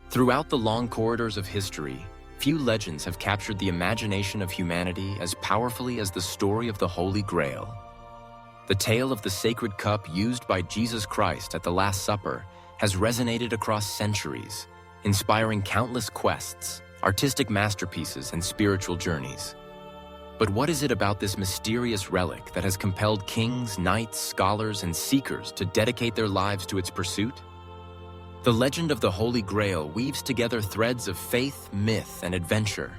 Throughout the long corridors of history, few legends have captured the imagination of humanity as powerfully as the story of the Holy Grail. The tale of the sacred cup used by Jesus Christ at the Last Supper has resonated across centuries, inspiring countless quests, artistic masterpieces, and spiritual journeys. But what is it about this mysterious relic that has compelled kings, knights, scholars, and seekers to dedicate their lives to its pursuit? The legend of the Holy Grail weaves together threads of faith, myth, and adventure,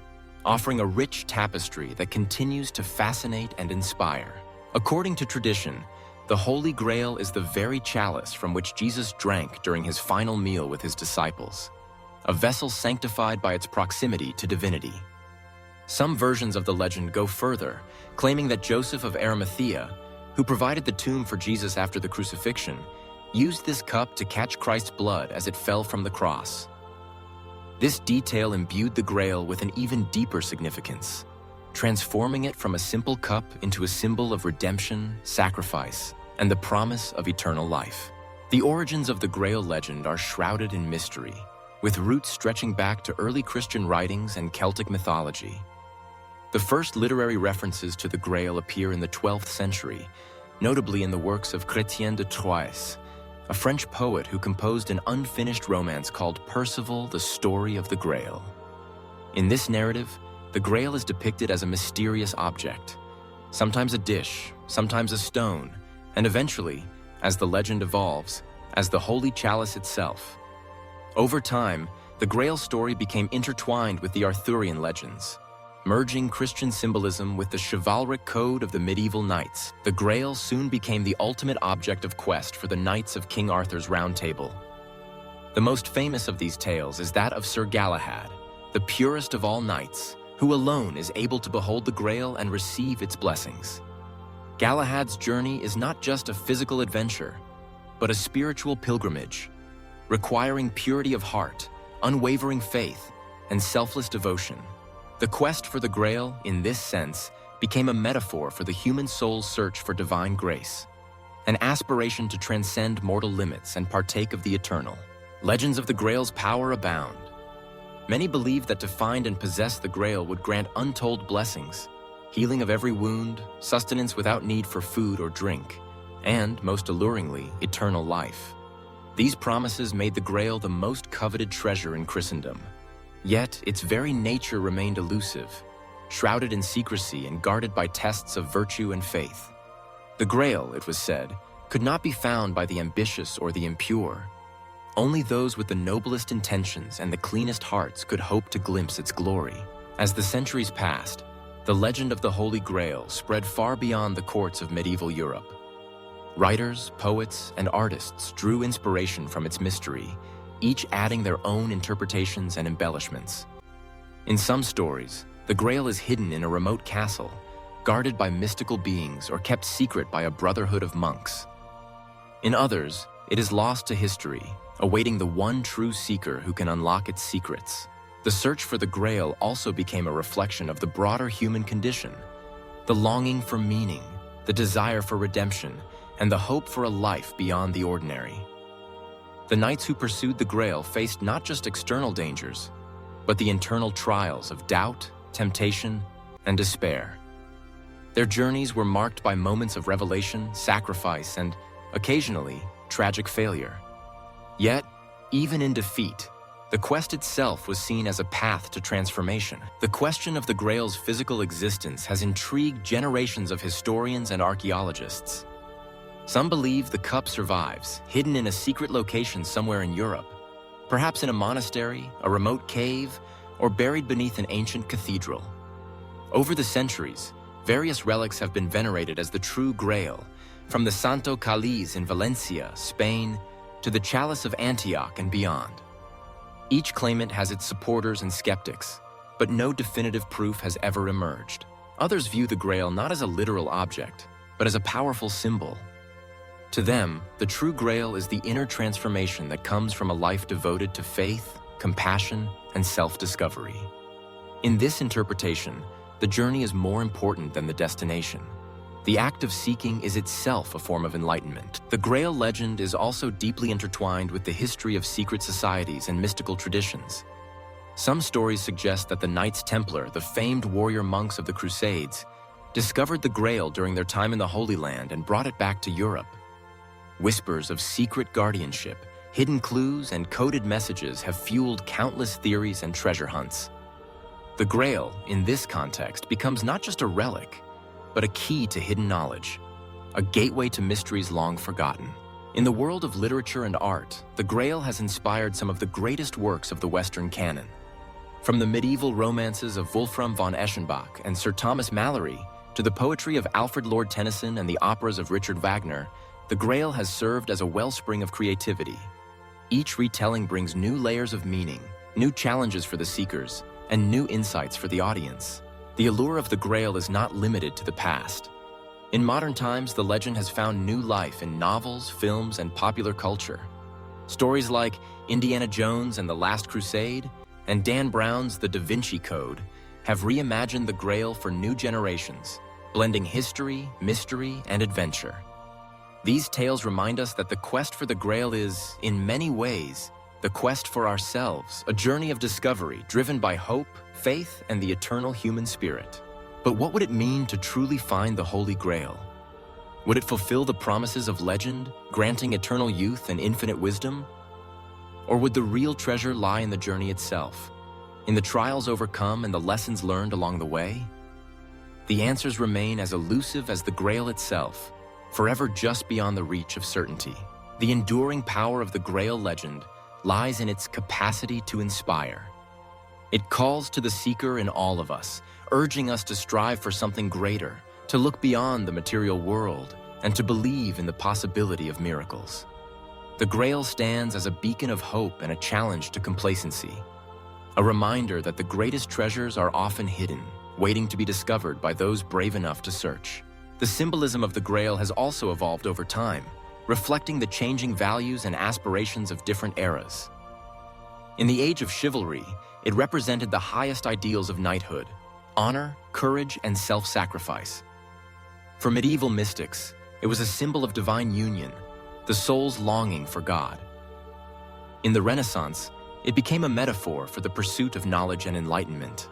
offering a rich tapestry that continues to fascinate and inspire. According to tradition, the Holy Grail is the very chalice from which Jesus drank during his final meal with his disciples, a vessel sanctified by its proximity to divinity. Some versions of the legend go further, claiming that Joseph of Arimathea, who provided the tomb for Jesus after the crucifixion, used this cup to catch Christ's blood as it fell from the cross. This detail imbued the Grail with an even deeper significance, transforming it from a simple cup into a symbol of redemption, sacrifice, and the promise of eternal life. The origins of the Grail legend are shrouded in mystery, with roots stretching back to early Christian writings and Celtic mythology. The first literary references to the Grail appear in the 12th century, notably in the works of Chrétien de Troyes, a French poet who composed an unfinished romance called Percival, the Story of the Grail. In this narrative, the Grail is depicted as a mysterious object, sometimes a dish, sometimes a stone, and eventually, as the legend evolves, as the holy chalice itself. Over time, the Grail story became intertwined with the Arthurian legends, merging Christian symbolism with the chivalric code of the medieval knights. The Grail soon became the ultimate object of quest for the knights of King Arthur's Round Table. The most famous of these tales is that of Sir Galahad, the purest of all knights, who alone is able to behold the Grail and receive its blessings. Galahad's journey is not just a physical adventure, but a spiritual pilgrimage, requiring purity of heart, unwavering faith, and selfless devotion. The quest for the Grail, in this sense, became a metaphor for the human soul's search for divine grace, an aspiration to transcend mortal limits and partake of the eternal. Legends of the Grail's power abound. Many believe that to find and possess the Grail would grant untold blessings, healing of every wound, sustenance without need for food or drink, and, most alluringly, eternal life. These promises made the Grail the most coveted treasure in Christendom. Yet, its very nature remained elusive, shrouded in secrecy and guarded by tests of virtue and faith. The Grail, it was said, could not be found by the ambitious or the impure. Only those with the noblest intentions and the cleanest hearts could hope to glimpse its glory. As the centuries passed, the legend of the Holy Grail spread far beyond the courts of medieval Europe. Writers, poets, and artists drew inspiration from its mystery, each adding their own interpretations and embellishments. In some stories, the Grail is hidden in a remote castle, guarded by mystical beings or kept secret by a brotherhood of monks. In others, it is lost to history, awaiting the one true seeker who can unlock its secrets. The search for the Grail also became a reflection of the broader human condition, the longing for meaning, the desire for redemption, and the hope for a life beyond the ordinary. The knights who pursued the Grail faced not just external dangers, but the internal trials of doubt, temptation, and despair. Their journeys were marked by moments of revelation, sacrifice, and, occasionally, tragic failure. Yet, even in defeat, the quest itself was seen as a path to transformation. The question of the Grail's physical existence has intrigued generations of historians and archaeologists. Some believe the cup survives, hidden in a secret location somewhere in Europe, perhaps in a monastery, a remote cave, or buried beneath an ancient cathedral. Over the centuries, various relics have been venerated as the true Grail, from the Santo Cáliz in Valencia, Spain, to the Chalice of Antioch and beyond. Each claimant has its supporters and skeptics, but no definitive proof has ever emerged. Others view the Grail not as a literal object, but as a powerful symbol. To them, the true Grail is the inner transformation that comes from a life devoted to faith, compassion, and self-discovery. In this interpretation, the journey is more important than the destination. The act of seeking is itself a form of enlightenment. The Grail legend is also deeply intertwined with the history of secret societies and mystical traditions. Some stories suggest that the Knights Templar, the famed warrior monks of the Crusades, discovered the Grail during their time in the Holy Land and brought it back to Europe. Whispers of secret guardianship, hidden clues, and coded messages have fueled countless theories and treasure hunts. The Grail, in this context, becomes not just a relic, but a key to hidden knowledge, a gateway to mysteries long forgotten. In the world of literature and art, the Grail has inspired some of the greatest works of the Western canon. From the medieval romances of Wolfram von Eschenbach and Sir Thomas Malory to the poetry of Alfred Lord Tennyson and the operas of Richard Wagner, the Grail has served as a wellspring of creativity. Each retelling brings new layers of meaning, new challenges for the seekers, and new insights for the audience. The allure of the Grail is not limited to the past. In modern times, the legend has found new life in novels, films, and popular culture. Stories like Indiana Jones and the Last Crusade and Dan Brown's The Da Vinci Code have reimagined the Grail for new generations, blending history, mystery, and adventure. These tales remind us that the quest for the Grail is, in many ways, the quest for ourselves, a journey of discovery driven by hope, faith, and the eternal human spirit. But what would it mean to truly find the Holy Grail? Would it fulfill the promises of legend, granting eternal youth and infinite wisdom? Or would the real treasure lie in the journey itself, in the trials overcome and the lessons learned along the way? The answers remain as elusive as the Grail itself, forever just beyond the reach of certainty. The enduring power of the Grail legend lies in its capacity to inspire. It calls to the seeker in all of us, urging us to strive for something greater, to look beyond the material world, and to believe in the possibility of miracles. The Grail stands as a beacon of hope and a challenge to complacency, a reminder that the greatest treasures are often hidden, waiting to be discovered by those brave enough to search. The symbolism of the Grail has also evolved over time, reflecting the changing values and aspirations of different eras. In the age of chivalry, it represented the highest ideals of knighthood: honor, courage, and self-sacrifice. For medieval mystics, it was a symbol of divine union, the soul's longing for God. In the Renaissance, it became a metaphor for the pursuit of knowledge and enlightenment.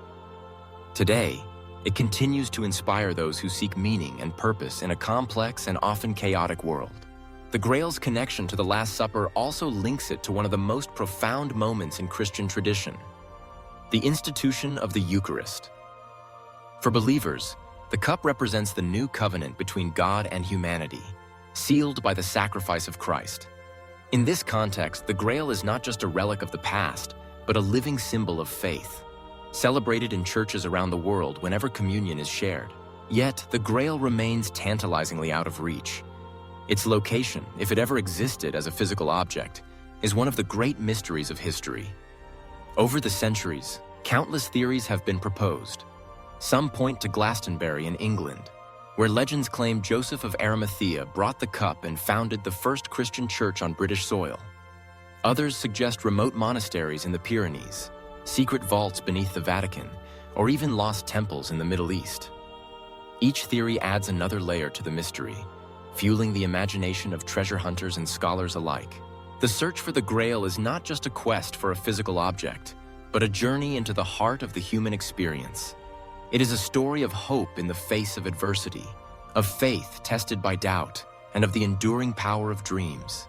Today, it continues to inspire those who seek meaning and purpose in a complex and often chaotic world. The Grail's connection to the Last Supper also links it to one of the most profound moments in Christian tradition: the institution of the Eucharist. For believers, the cup represents the new covenant between God and humanity, sealed by the sacrifice of Christ. In this context, the Grail is not just a relic of the past, but a living symbol of faith, celebrated in churches around the world whenever communion is shared. Yet, the Grail remains tantalizingly out of reach. Its location, if it ever existed as a physical object, is one of the great mysteries of history. Over the centuries, countless theories have been proposed. Some point to Glastonbury in England, where legends claim Joseph of Arimathea brought the cup and founded the first Christian church on British soil. Others suggest remote monasteries in the Pyrenees, secret vaults beneath the Vatican, or even lost temples in the Middle East. Each theory adds another layer to the mystery, fueling the imagination of treasure hunters and scholars alike. The search for the Grail is not just a quest for a physical object, but a journey into the heart of the human experience. It is a story of hope in the face of adversity, of faith tested by doubt, and of the enduring power of dreams.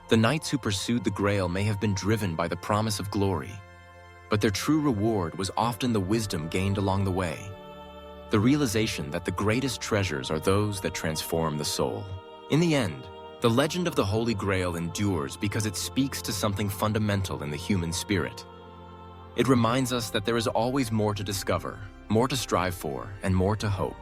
The knights who pursued the Grail may have been driven by the promise of glory, but their true reward was often the wisdom gained along the way, the realization that the greatest treasures are those that transform the soul. In the end, the legend of the Holy Grail endures because it speaks to something fundamental in the human spirit. It reminds us that there is always more to discover, more to strive for, and more to hope.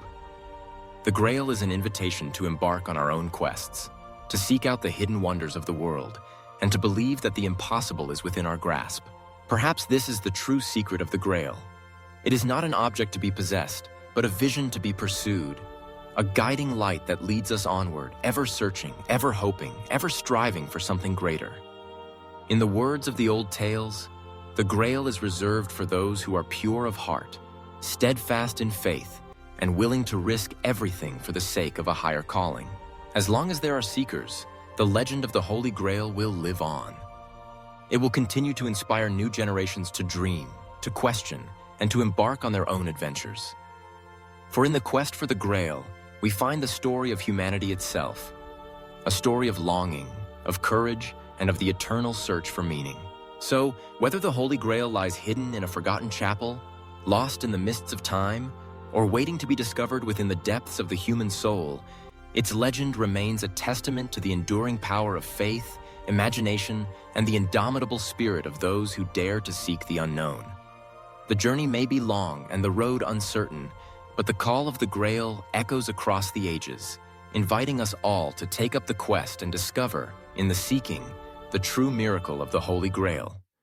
The Grail is an invitation to embark on our own quests, to seek out the hidden wonders of the world, and to believe that the impossible is within our grasp. Perhaps this is the true secret of the Grail. It is not an object to be possessed, but a vision to be pursued, a guiding light that leads us onward, ever searching, ever hoping, ever striving for something greater. In the words of the old tales, the Grail is reserved for those who are pure of heart, steadfast in faith, and willing to risk everything for the sake of a higher calling. As long as there are seekers, the legend of the Holy Grail will live on. It will continue to inspire new generations to dream, to question, and to embark on their own adventures. For in the quest for the Grail, we find the story of humanity itself, a story of longing, of courage, and of the eternal search for meaning. So, whether the Holy Grail lies hidden in a forgotten chapel, lost in the mists of time, or waiting to be discovered within the depths of the human soul, its legend remains a testament to the enduring power of faith, imagination, and the indomitable spirit of those who dare to seek the unknown. The journey may be long and the road uncertain, but the call of the Grail echoes across the ages, inviting us all to take up the quest and discover, in the seeking, the true miracle of the Holy Grail.